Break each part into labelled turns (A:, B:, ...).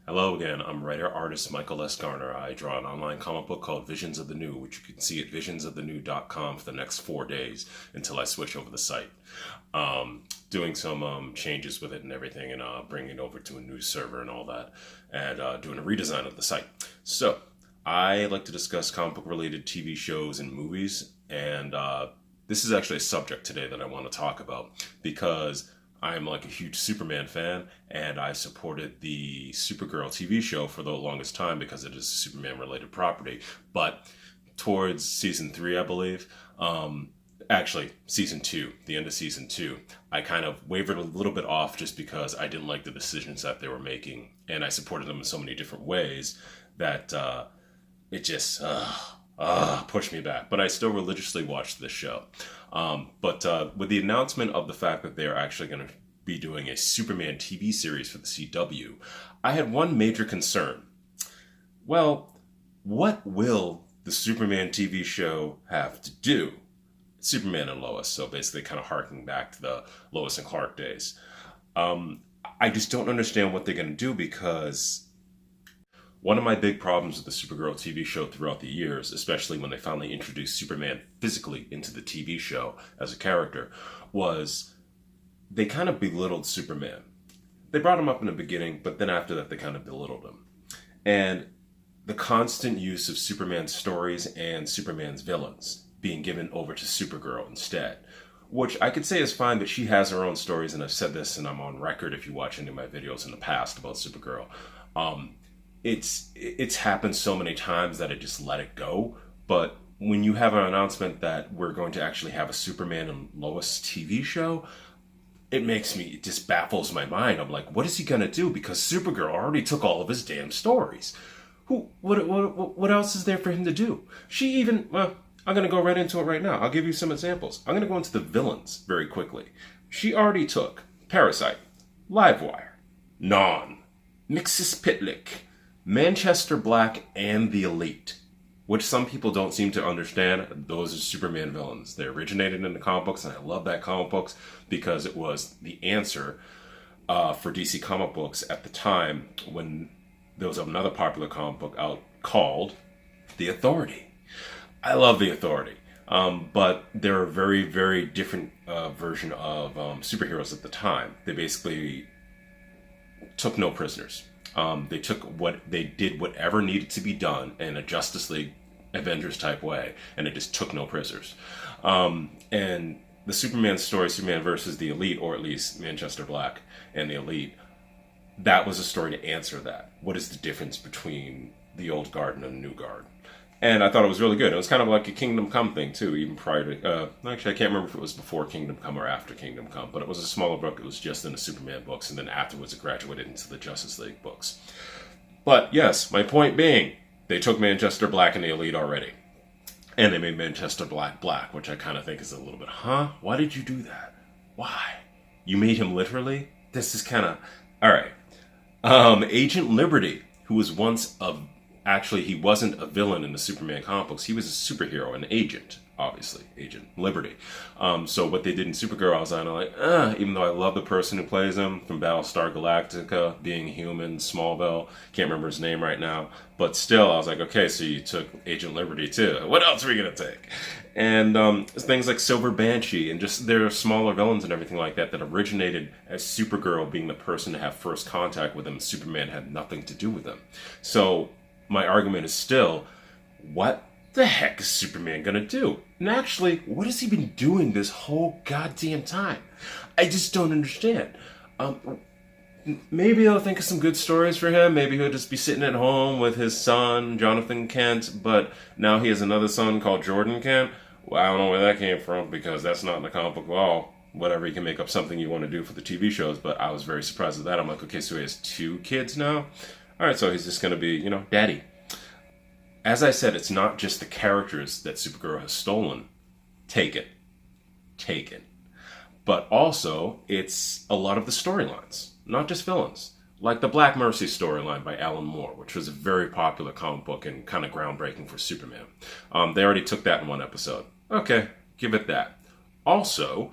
A: Hello again, I'm writer-artist Michael S Garner. I draw an online comic book called Visions of the New, which you can see at visionsofthenew.com for the next 4 days until I switch over the site. Doing some changes with it and everything, and bringing it over to a new server and all that, and doing a redesign of the site. So, I like to discuss comic book related TV shows and movies, and this is actually a subject today that I want to talk about because I'm like a huge Superman fan, and I supported the Supergirl TV show for the longest time because it is a Superman related property. But towards season 3, I believe, actually season 2, the end of season 2, I kind of wavered a little bit off just because I didn't like the decisions that they were making, and I supported them in so many different ways that it just pushed me back. But I still religiously watched this show. But with the announcement of the fact that they're actually going to be doing a Superman TV series for the CW, I had one major concern. Well, what will the Superman TV show have to do? Superman and Lois, so basically kind of harking back to the Lois and Clark days. I just don't understand what they're going to do, because one of my big problems with the Supergirl TV show throughout the years, especially when they finally introduced Superman physically into the TV show as a character, was they kind of belittled Superman. They brought him up in the beginning, but then after that they kind of belittled him. And the constant use of Superman's stories and Superman's villains being given over to Supergirl instead, which I could say is fine, but she has her own stories, and I've said this and I'm on record if you watch any of my videos in the past about Supergirl. It's happened so many times that I just let it go. But when you have an announcement that we're going to actually have a Superman and Lois TV show, it just baffles my mind. I'm like, what is he going to do? Because Supergirl already took all of his damn stories. What else is there for him to do? I'm going to go right into it right now. I'll give you some examples. I'm going to go into the villains very quickly. She already took Parasite, Livewire, Non, Mixus Pitlick, Manchester Black, and the Elite, which some people don't seem to understand. Those are Superman villains. They originated in the comic books, and I love that comic books because it was the answer for DC comic books at the time when there was another popular comic book out called The Authority. I love The Authority, but they're a very, very different version of superheroes at the time. They basically took no prisoners. They did whatever needed to be done in a Justice League Avengers type way, and it just took no prisoners. And the Superman story, Superman versus the Elite, or at least Manchester Black and the Elite, that was a story to answer that. What is the difference between the old guard and the new guard? And I thought it was really good. It was kind of like a Kingdom Come thing, too, even prior to... actually, I can't remember if it was before Kingdom Come or after Kingdom Come, but it was a smaller book. It was just in the Superman books, and then afterwards it graduated into the Justice League books. But, yes, my point being, they took Manchester Black and the Elite already. And they made Manchester Black black, which I kind of think is a little bit, why did you do that? Why? You made him literally? This is kind of... Alright. Agent Liberty, who was once a... Actually, he wasn't a villain in the Superman comic books. He was a superhero, an agent, obviously, Agent Liberty. So what they did in Supergirl, I was kind of like, even though I love the person who plays him from Battlestar Galactica, being human, Smallville, can't remember his name right now, but still, I was like, okay, so you took Agent Liberty too. What else are we going to take? And things like Silver Banshee, and just there are smaller villains and everything like that that originated as Supergirl being the person to have first contact with him. Superman had nothing to do with them. So my argument is still, what the heck is Superman gonna do? And actually, what has he been doing this whole goddamn time? I just don't understand. Maybe they'll think of some good stories for him. Maybe he'll just be sitting at home with his son, Jonathan Kent, but now he has another son called Jordan Kent. Well, I don't know where that came from, because that's not in the comic book at all. Whatever, you can make up something you want to do for the TV shows, but I was very surprised at that. I'm like, okay, so he has 2 kids now? Alright, so he's just going to be, daddy. As I said, it's not just the characters that Supergirl has stolen. Taken. But also, it's a lot of the storylines. Not just villains. Like the Black Mercy storyline by Alan Moore, which was a very popular comic book and kind of groundbreaking for Superman. They already took that in one episode. Okay, give it that. Also,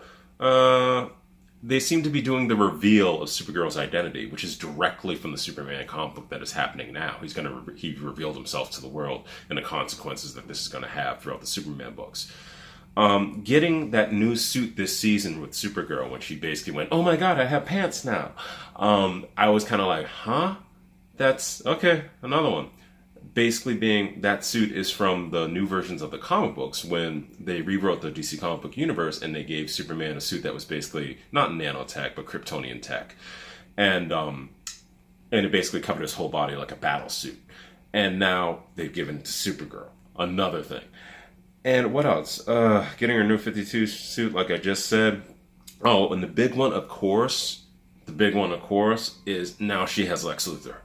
A: they seem to be doing the reveal of Supergirl's identity, which is directly from the Superman comic book that is happening now. He revealed himself to the world and the consequences that this is going to have throughout the Superman books. Getting that new suit this season with Supergirl when she basically went, "Oh my God, I have pants now." I was kind of like, huh? That's okay. Another one. Basically being that suit is from the new versions of the comic books when they rewrote the DC comic book universe and they gave Superman a suit that was basically not nanotech but Kryptonian tech, and it basically covered his whole body like a battle suit. And now they've given it to Supergirl. Another thing. And what else? Getting her new 52 suit, like I just said. Oh, and the big one, of course, is now she has Lex Luthor.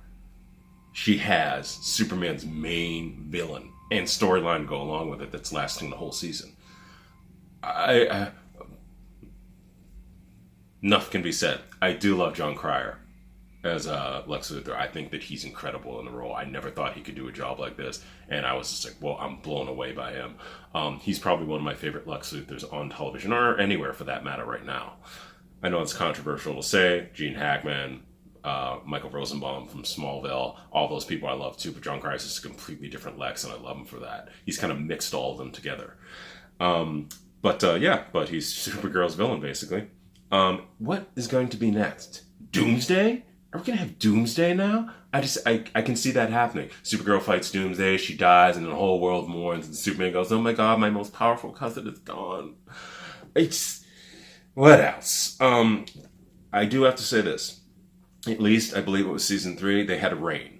A: She has Superman's main villain and storyline to go along with it that's lasting the whole season. Enough can be said. I do love John Cryer as Lex Luthor. I think that he's incredible in the role. I never thought he could do a job like this, and I was just like, well, I'm blown away by him. He's probably one of my favorite Lex Luthors on television, or anywhere for that matter right now. I know it's controversial to say. Gene Hackman, Michael Rosenbaum from Smallville, all those people I love too, but John Cryer is a completely different Lex, and I love him for that. He's kind of mixed all of them together. But he's Supergirl's villain, basically. What is going to be next? Doomsday? Are we going to have Doomsday now? I can see that happening. Supergirl fights Doomsday, she dies, and the whole world mourns, and Superman goes, "Oh my God, my most powerful cousin is gone." What else? I do have to say this. At least, I believe it was season 3, they had Rain.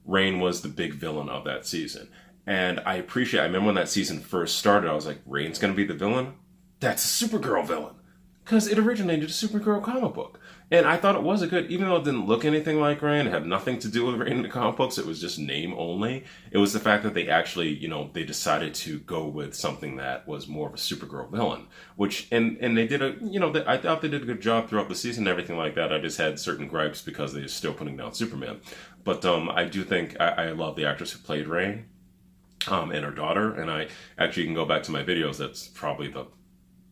A: Rain was the big villain of that season. And I remember when that season first started, I was like, Rain's going to be the villain? That's a Supergirl villain. Because it originated a Supergirl comic book. And I thought it was a good, even though it didn't look anything like Rain, it had nothing to do with Rain in the comic books, it was just name only. It was the fact that they actually, they decided to go with something that was more of a Supergirl villain. Which, and they did I thought they did a good job throughout the season and everything like that. I just had certain gripes because they were still putting down Superman. But I do think, I love the actress who played Rain, and her daughter. And I actually can go back to my videos, that's probably the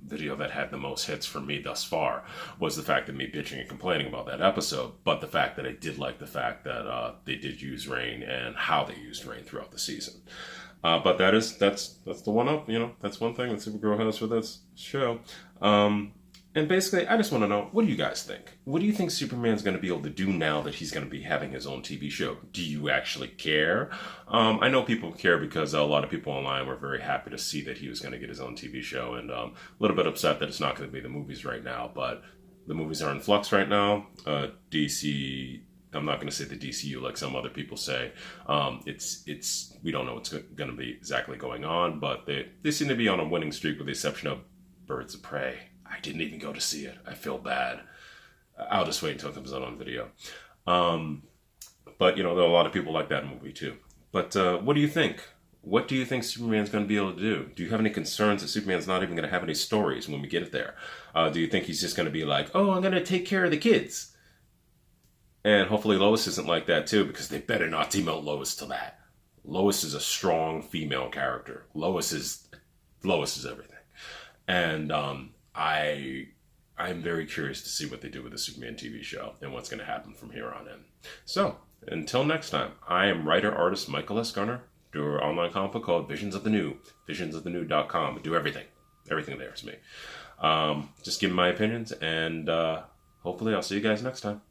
A: video that had the most hits for me thus far, was the fact that me bitching and complaining about that episode, but the fact that I did like the fact that they did use Rain and how they used Rain throughout the season. But that's the one up, that's one thing that Supergirl has for this show. And basically, I just want to know, what do you guys think? What do you think Superman's going to be able to do now that he's going to be having his own TV show? Do you actually care? I know people care because a lot of people online were very happy to see that he was going to get his own TV show, and a little bit upset that it's not going to be the movies right now, but the movies are in flux right now. DC, I'm not going to say the DCU like some other people say. We don't know what's going to be exactly going on, but they seem to be on a winning streak with the exception of Birds of Prey. I didn't even go to see it. I feel bad. I'll just wait until it comes out on video. But, there are a lot of people like that movie too. But what do you think? What do you think Superman's going to be able to do? Do you have any concerns that Superman's not even going to have any stories when we get it there? Do you think he's just going to be like, "Oh, I'm going to take care of the kids"? And hopefully Lois isn't like that too, because they better not demote Lois to that. Lois is a strong female character. Lois is everything. And I'm very curious to see what they do with the Superman TV show and what's going to happen from here on in. So, until next time, I am writer-artist Michael S Garner. Do an online comic book called Visions of the New, visionsofthenew.com. Do everything. Everything there is me. Just give me my opinions, and hopefully I'll see you guys next time.